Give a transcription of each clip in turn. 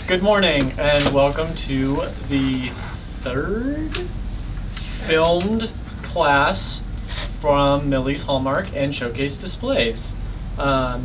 Good morning and welcome to the third filmed class from Millie's Hallmark and Showcase Displays.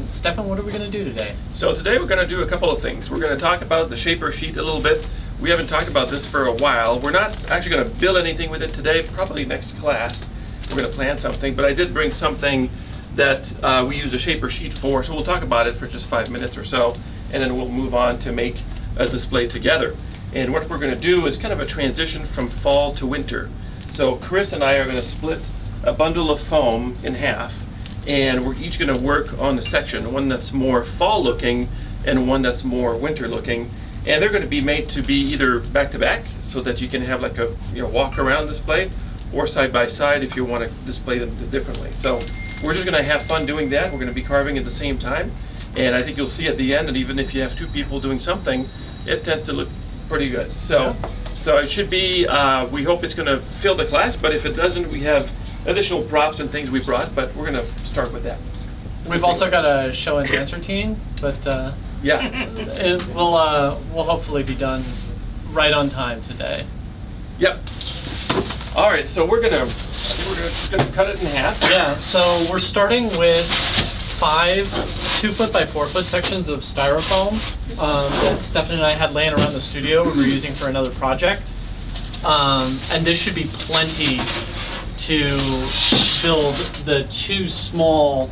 Stefan, what are we going to do today? So today we're going to do a couple of things. We're going to talk about the shaper sheet a little bit. We haven't talked about this for a while. We're not actually going to build anything with it today, probably next class. We're going to plan something, but I did bring something that we use a shaper sheet for, so we'll talk about it for just 5 minutes or so, and then we'll move on to make a display together. And what we're going to do is kind of a transition from fall to winter. So Chris and I are going to split a bundle of foam in half, and we're each going to work on the section, one that's more fall looking and one that's more winter looking. And they're going to be made to be either back to back so that you can have like a walk around display, or side by side if you want to display them differently. So we're just going to have fun doing that. We're going to be carving at the same time, and I think you'll see at the end, and even if you have two people doing something, it tends to look pretty good. So it should be, we hope it's going to fill the class, but if it doesn't, we have additional props and things we brought, but we're going to start with that. We've also got a show and dance routine, but yeah, we'll hopefully be done right on time today. Yep. All right, so we're gonna cut it in half. Yeah. So we're starting with 5 2-foot by 4-foot sections of styrofoam that Stefan and I had laying around the studio. We were using for another project, and this should be plenty to build the 2 small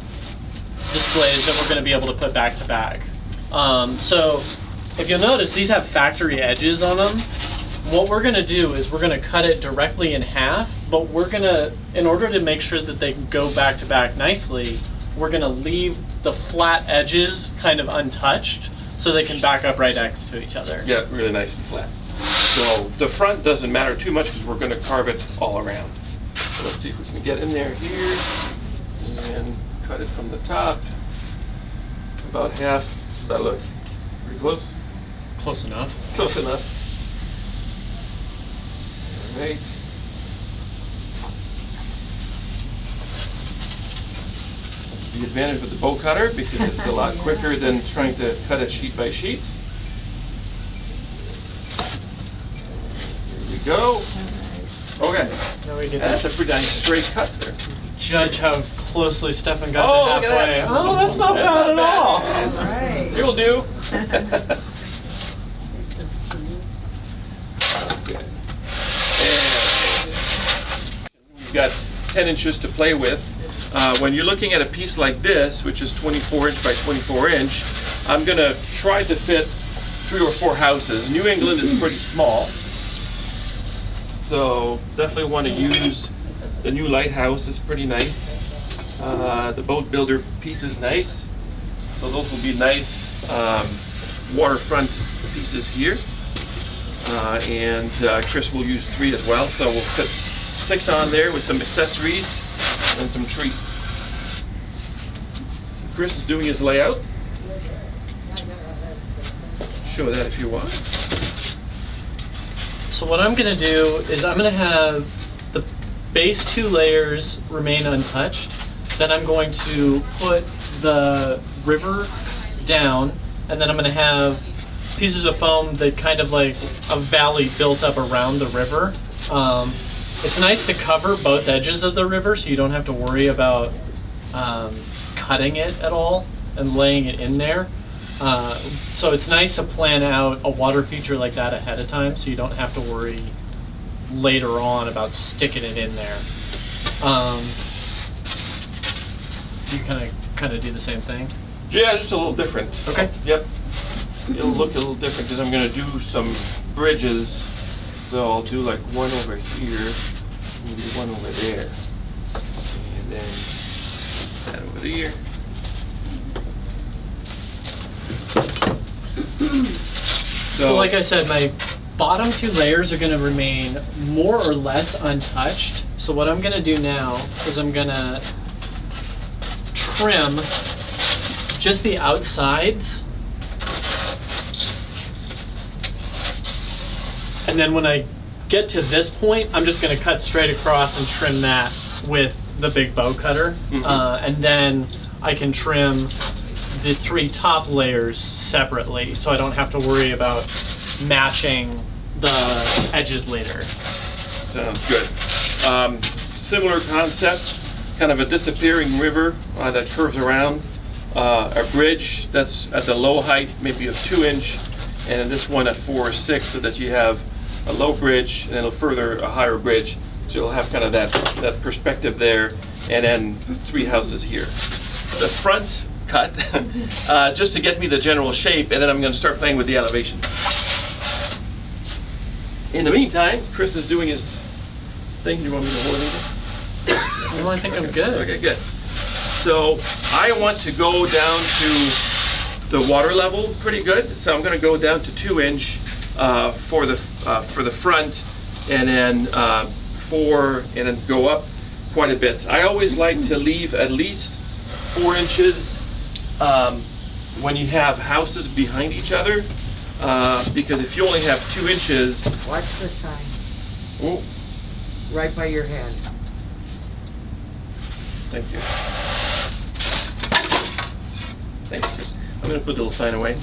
displays that we're going to be able to put back to back. So if you'll notice, these have factory edges on them. What we're going to do is we're going to cut it directly in half, but we're going to, in order to make sure that they can go back to back nicely, we're going to leave the flat edges kind of untouched so they can back up right next to each other. Yeah, really nice and flat. So the front doesn't matter too much because we're going to carve it all around. So let's see if we can get in there here and cut it from the top. About half. Does that look pretty close? Close enough. Close enough. All right. That's the advantage of the bow cutter because it's a lot quicker than trying to cut it sheet by sheet. Here we go. Okay. Now we get That's a pretty nice straight cut there. Judge how closely Stefan got Oh, to look at halfway. that. Oh, that's not bad at all. That's right. You'll do. Okay. And you've got 10 inches to play with. When you're looking at a piece like this, which is 24 inch by 24 inch, I'm going to try to fit 3 or 4 houses. New England is pretty small, so definitely want to use the new lighthouse. Is pretty nice. The boat builder piece is nice, so those will be nice waterfront pieces here. And Chris will use 3 as well, so we'll put 6 on there with some accessories and some treats. So Chris is doing his layout. Show that if you want. So what I'm going to do is I'm going to have the base 2 layers remain untouched. Then I'm going to put the river down, and then I'm going to have pieces of foam that kind of like a valley built up around the river. It's nice to cover both edges of the river so you don't have to worry about cutting it at all and laying it in there. So it's nice to plan out a water feature like that ahead of time so you don't have to worry later on about sticking it in there. You kind of do the same thing? Yeah, just a little different. Okay. Yep. It'll look a little different because I'm going to do some bridges. So I'll do like one over here, maybe one over there, and then that over there. So like I said, my bottom 2 layers are going to remain more or less untouched. So what I'm going to do now is I'm going to trim just the outsides. And then when I get to this point, I'm just going to cut straight across and trim that with the big bow cutter. And then I can trim the 3 top layers separately, so I don't have to worry about matching the edges later. Sounds good. Similar concept, kind of a disappearing river that curves around. A bridge that's at the low height, maybe a 2-inch, and this one at 4 or 6, so that you have a low bridge and then a higher bridge. So you'll have kind of that perspective there, and then 3 houses here. The front cut, just to get me the general shape, and then I'm going to start playing with the elevation. In the meantime, Chris is doing his thing. Do you want me to hold anything? Well, I think I'm good. Okay, good. So I want to go down to the water level pretty good. So I'm going to go down to 2-inch for the front, and then 4, and then go up quite a bit. I always like to leave at least 4 inches when you have houses behind each other, because if you only have 2 inches. Watch the sign. Oh, Right by your hand. thank you. Thanks, Chris. I'm going to put the little sign away.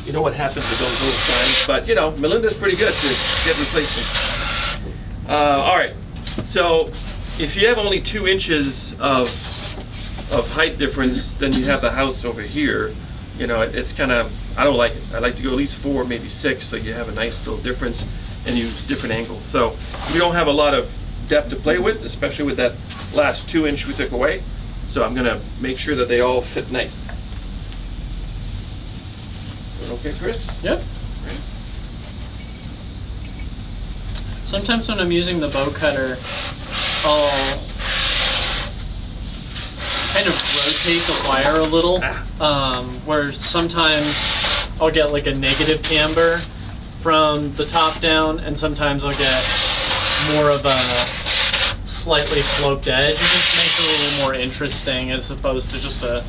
You know what happens with those little signs, but you know, Melinda's pretty good to get replacements. All right, so if you have only 2 inches of height difference, then you have the house over here. You know, it's kind of, I don't like it. I like to go at least 4, maybe 6, so you have a nice little difference and use different angles. So we don't have a lot of depth to play with, especially with that last 2-inch we took away. So I'm gonna make sure that they all fit nice. Okay, Chris? Yep. Sometimes when I'm using the bow cutter, I'll kind of rotate the wire a little, where sometimes I'll get like a negative camber from the top down, and sometimes I'll get more of a slightly sloped edge. It just makes it a little more interesting as opposed to just a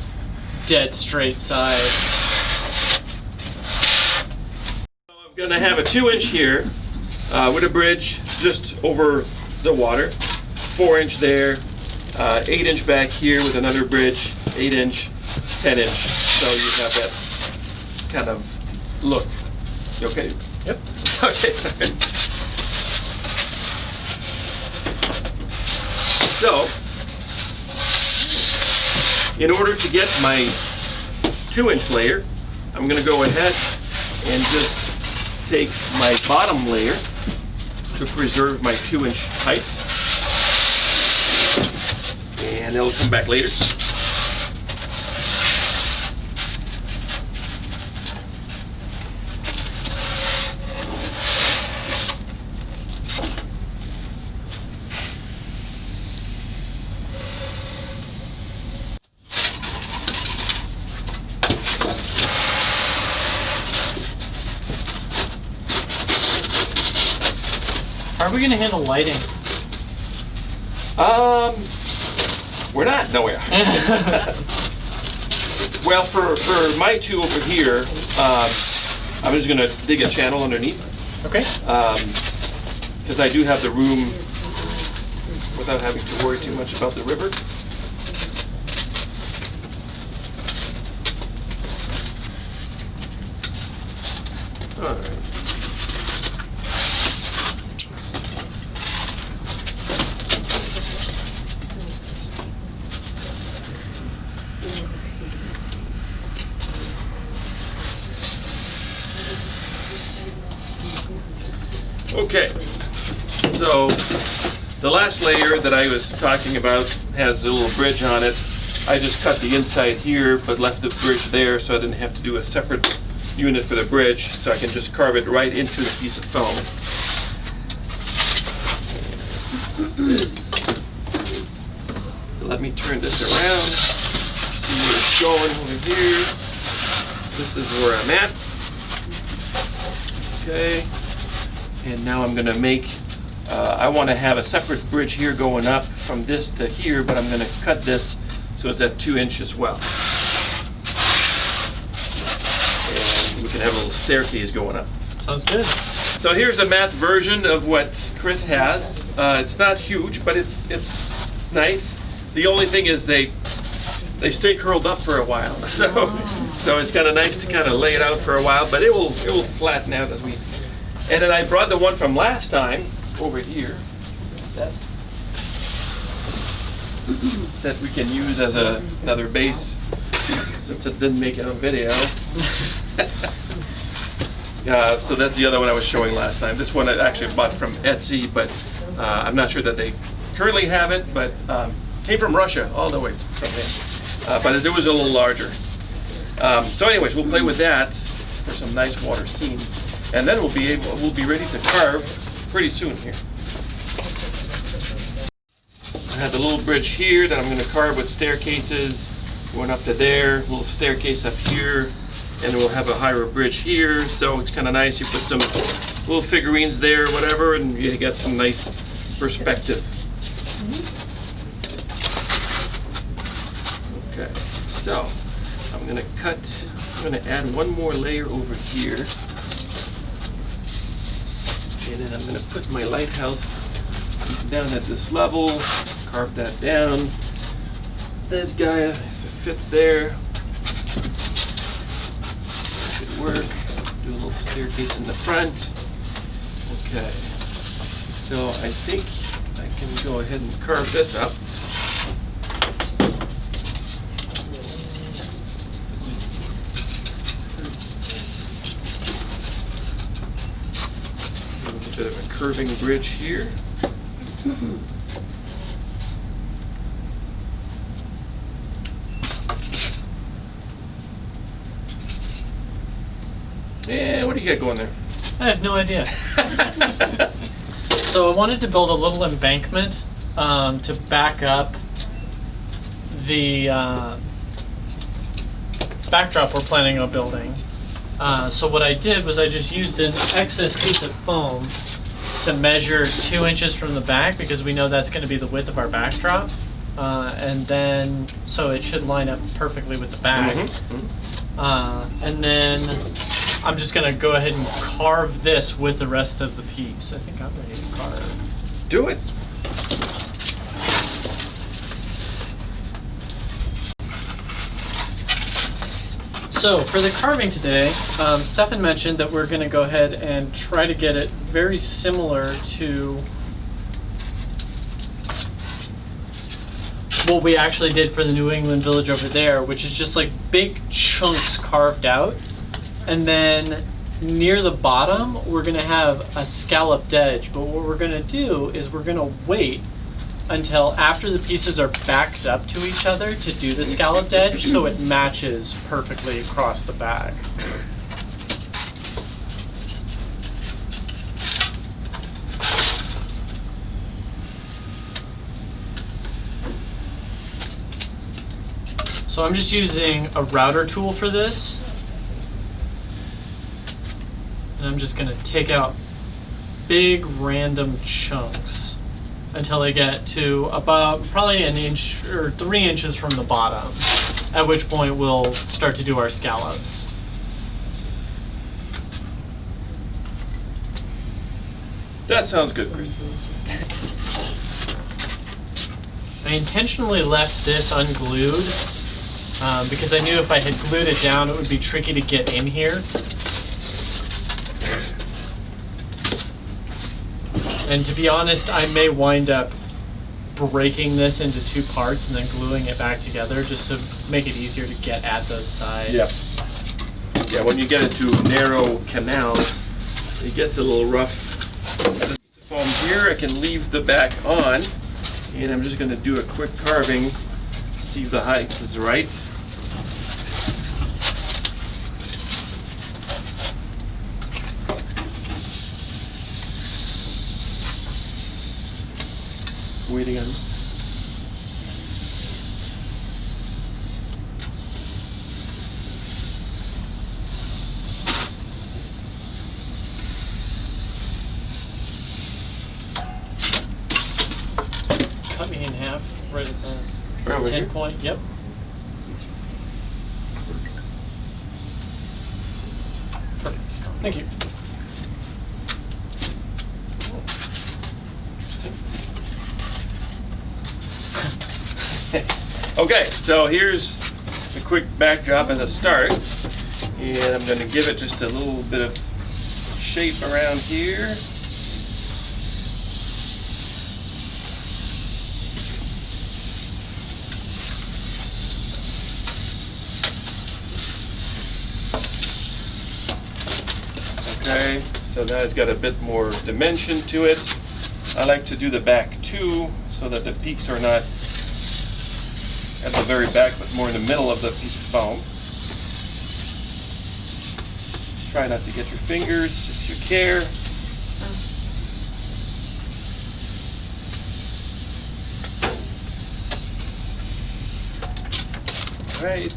dead straight side. I'm gonna have a 2-inch here with a bridge just over the water, 4-inch there, 8-inch back here with another bridge, 8-inch, 10-inch. So you have that kind of look. You okay? Yep. Okay. So, in order to get my 2-inch layer, I'm going to go ahead and just take my bottom layer to preserve my 2-inch height, and it'll come back later. How are we going to handle lighting? We're not nowhere. Well, for my 2 over here, I'm just gonna dig a channel underneath. Okay. Because I do have the room without having to worry too much about the river. All right. Okay, so the last layer that I was talking about has a little bridge on it. I just cut the inside here, but left the bridge there so I didn't have to do a separate unit for the bridge, so I can just carve it right into the piece of foam. Let me turn this around, see where it's going over here. This is where I'm at. Okay. And now I'm going to make, I want to have a separate bridge here going up from this to here, but I'm going to cut this so it's at 2 inches as well. And we can have a little staircase going up. Sounds good. So here's a math version of what Chris has. It's not huge, but it's nice. The only thing is they they stay curled up for a while. So it's kind of nice to kind of lay it out for a while, but it will flatten out as we. And then I brought the one from last time over here that we can use as another base since it didn't make it on video. So that's the other one I was showing last time. This one I actually bought from Etsy, but I'm not sure that they currently have it, but came from Russia all the way from there. But it was a little larger. So anyways, we'll play with that for some nice water scenes. And then we'll be ready to carve pretty soon here. I have the little bridge here that I'm going to carve with staircases going up to there, little staircase up here, and we'll have a higher bridge here. So it's kind of nice. You put some little figurines there, whatever, and you get some nice perspective. Okay, so I'm going to add one more layer over here. And then I'm going to put my lighthouse down at this level, carve that down. This guy, if it fits there, should work. Do a little staircase in the front. Okay, so I think I can go ahead and carve this up. Bit of a curving bridge here. Yeah, what do you got going there? I have no idea. So I wanted to build a little embankment to back up the backdrop we're planning on building. So what I did was I just used an excess piece of foam to measure 2 inches from the back, because we know that's going to be the width of our backdrop. And then, so it should line up perfectly with the back. And then I'm just going to go ahead and carve this with the rest of the piece. I think I'm ready to carve. Do it. So for the carving today, Stefan mentioned that we're going to go ahead and try to get it very similar to what we actually did for the New England Village over there, which is just like big chunks carved out. And then near the bottom, we're going to have a scalloped edge. But what we're going to do is we're going to wait until after the pieces are backed up to each other to do the scalloped edge, so it matches perfectly across the back. So I'm just using a router tool for this. And I'm just going to take out big random chunks until I get to about probably an inch or 3 inches from the bottom, at which point we'll start to do our scallops. That sounds good, Chris. I intentionally left this unglued because I knew if I had glued it down it would be tricky to get in here. And to be honest, I may wind up breaking this into 2 parts and then gluing it back together just to make it easier to get at those sides. Yep. Yeah, when you get into narrow canals, it gets a little rough. This piece of foam here, I can leave the back on, and I'm just going to do a quick carving, see if the height is right. Waiting on. Cut me in half right at the Right over here? point. Yep. Perfect. Thank you. Okay, so here's a quick backdrop as a start. And I'm going to give it just a little bit of shape around here. Okay, so now it's got a bit more dimension to it. I like to do the back too, so that the peaks are not at the very back, but more in the middle of the piece of foam. Try not to get your fingers if you care. Right.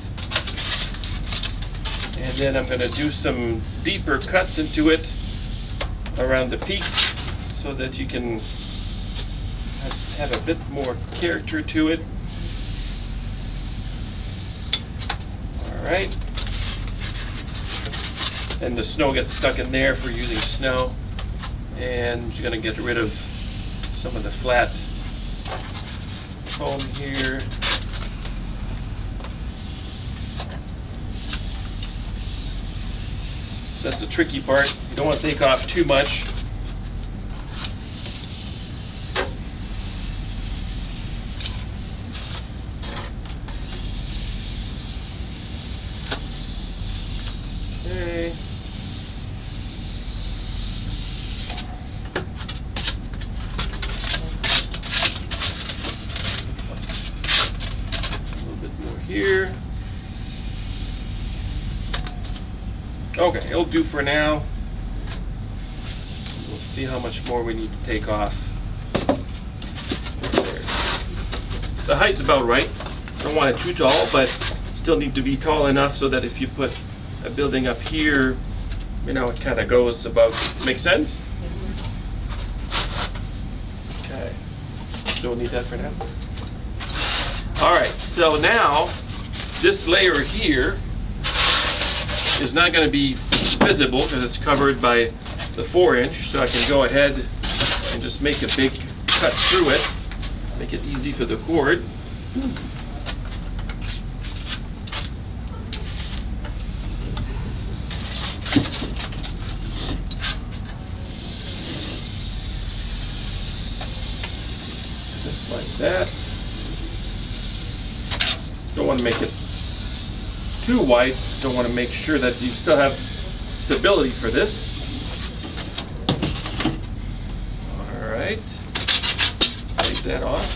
And then I'm going to do some deeper cuts into it around the peak so that you can have a bit more character to it. All right. And the snow gets stuck in there if we're using snow. And you're going to get rid of some of the flat foam here. That's the tricky part. You don't want to take off too much. Okay. A little bit more here. Okay, it'll do for now. We'll see how much more we need to take off. There. The height's about right. Don't want it too tall, but still need to be tall enough so that if you put a building up here, you know, it kind of goes about. Make sense? Okay. Don't need that for now. All right, so now this layer here is not going to be visible because it's covered by the 4-inch, so I can go ahead and just make a big cut through it, make it easy for the cord. Just like that. Don't want to make it too wide. Don't want to make sure that you still have stability for this. All right, take that off.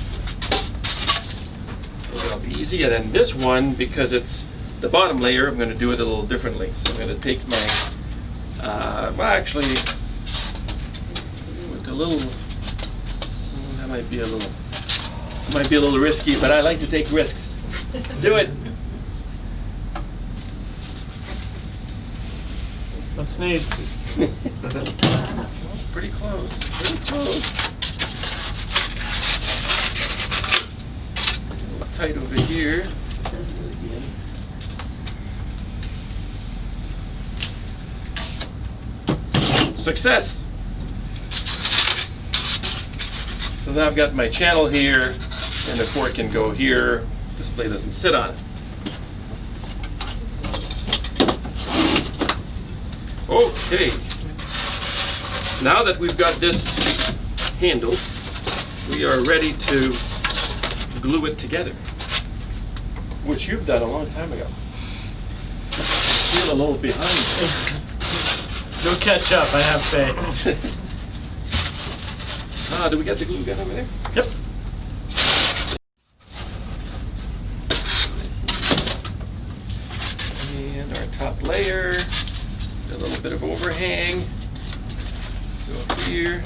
So that'll be easy. And then this one, because it's the bottom layer, I'm going to do it a little differently. So I'm going to take my, well, actually, with a little, that might be a little risky, but I like to take risks. Let's do it. Don't sneeze. Pretty close, pretty close. A little tight over here. Success! So now I've got my channel here, and the cord can go here. Display doesn't sit on it. Okay, now that we've got this handled, we are ready to glue it together, which you've done a long time ago. I feel a little behind. You'll catch up, I have faith. Do we get the glue gun over there? Yep. And our top layer. A little bit of overhang. Go up here.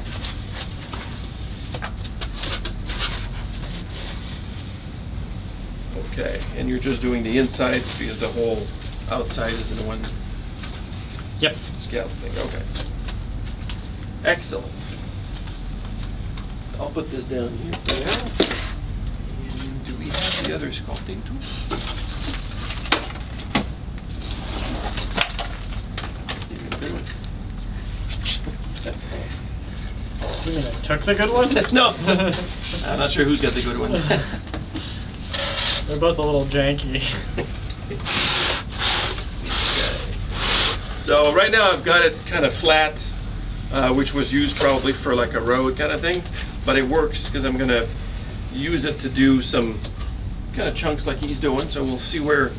Okay, and you're just doing the inside because the whole outside is in the one Yep. scallop thing. Okay. Excellent. I'll put this down here for now. And do we have the other sculpting tool? You mean I took the good one? No, I'm not sure who's got the good one. They're both a little janky. So right now I've got it kind of flat, which was used probably for like a road kind of thing, but it works because I'm gonna use it to do some kind of chunks like he's doing. So we'll see where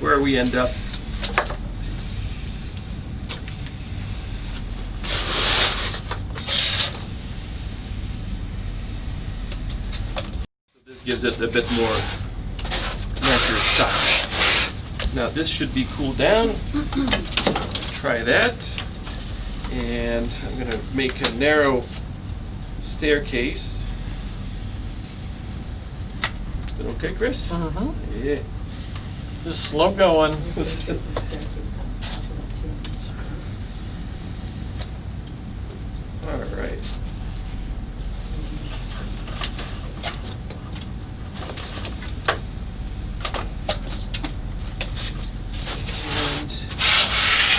we end up. So this gives it a bit more natural style. Now this should be cooled down. Try that. And I'm going to make a narrow staircase. Is that okay, Chris? Mm-hmm. Yeah. Just slow going. All right.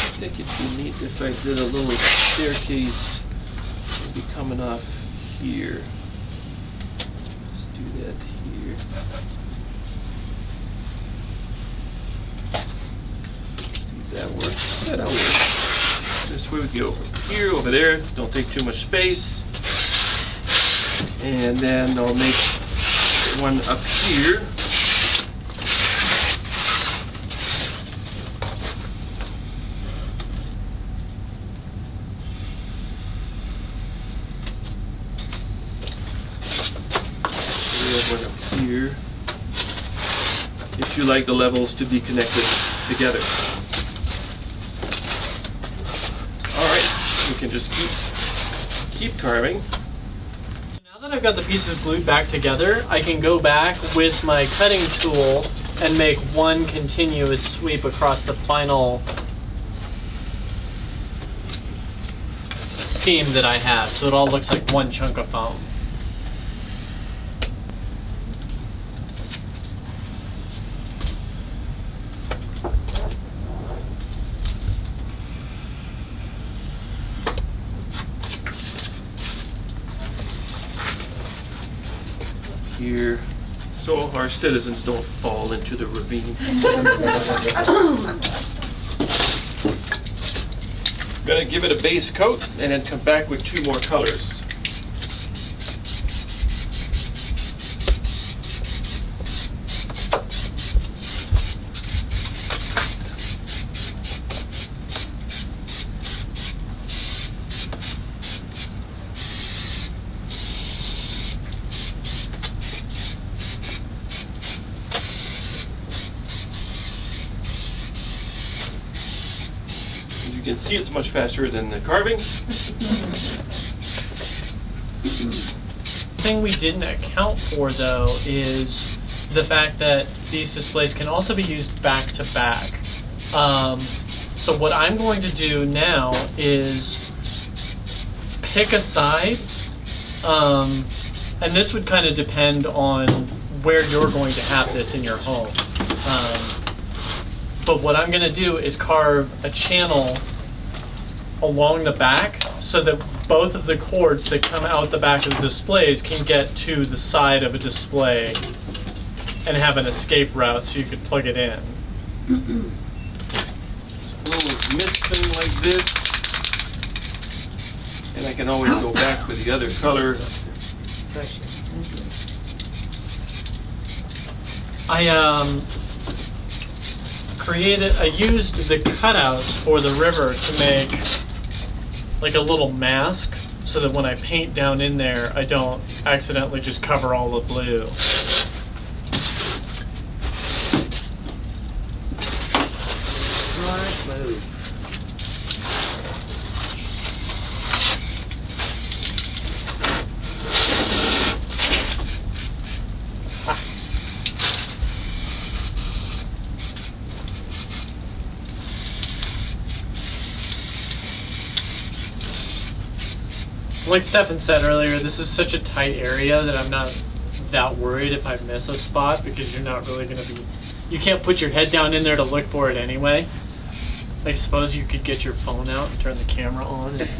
I think it'd be neat if I did a little staircase maybe coming off here. Let's do that here. See if that works. That'll work. This way we go here, over there. Don't take too much space. And then I'll make one up here. One up here, if you like the levels to be connected together. All right, we can just keep carving. Now that I've got the pieces glued back together, I can go back with my cutting tool and make one continuous sweep across the final seam that I have, so it all looks like one chunk of foam. Here, so our citizens don't fall into the ravine. Gonna give it a base coat and then come back with 2 more colors. You can see it's much faster than the carving. Thing we didn't account for though is the fact that these displays can also be used back to back. So what I'm going to do now is pick a side, and this would kind of depend on where you're going to have this in your home. But what I'm going to do is carve a channel along the back so that both of the cords that come out the back of the displays can get to the side of a display and have an escape route so you could plug it in. It's a little mist thing like this. And I can always go back with the other color. I used the cutouts for the river to make like a little mask so that when I paint down in there, I don't accidentally just cover all the blue. Smart move. Like Stefan said earlier, this is such a tight area that I'm not that worried if I miss a spot because you're not really going to be... You can't put your head down in there to look for it anyway. Like, suppose you could get your phone out and turn the camera on. If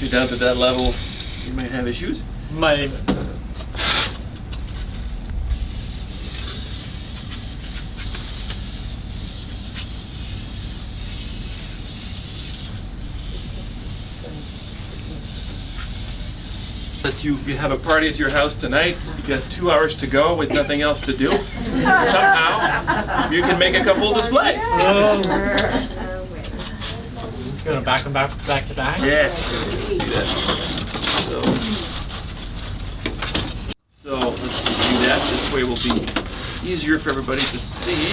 you're down to that level, you might have issues. that you have a party at your house tonight. You got 2 hours to go with nothing else to do. Somehow, you can make a couple displays. You want to back them back to back? Yeah, let's do that. So let's just do that. This way will be easier for everybody to see.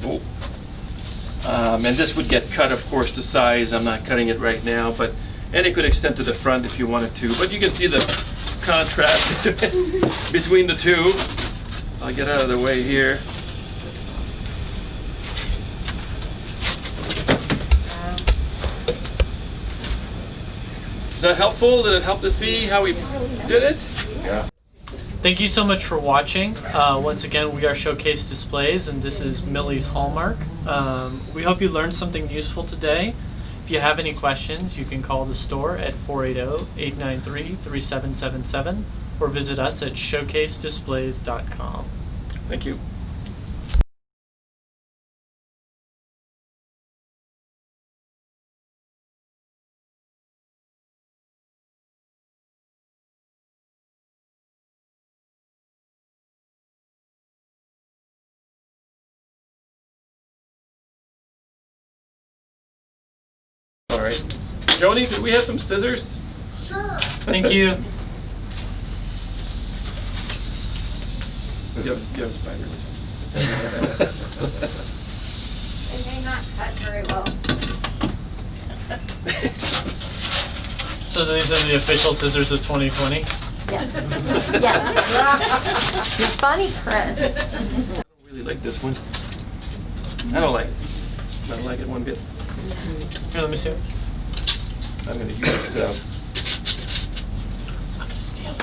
Oh. And this would get cut, of course, to size. I'm not cutting it right now, and it could extend to the front if you wanted to. But you can see the contrast between the two. I'll get out of the way here. Is that helpful? Did it help to see how we did it? Yeah. Thank you so much for watching. Once again, we are Showcase Displays, and this is Millie's Hallmark. We hope you learned something useful today. If you have any questions, you can call the store at 480-893-3777 or visit us at showcasedisplays.com. Thank you. All right. Joni, could we have some scissors? Sure. Thank you. You have a spider. They may not cut very well. So these are the official scissors of 2020? Yes. Yes. You're funny, Chris. I don't really like this one. I don't like it. I don't like it one bit. Here, let me see it. I'm going to use. I'm gonna steal it.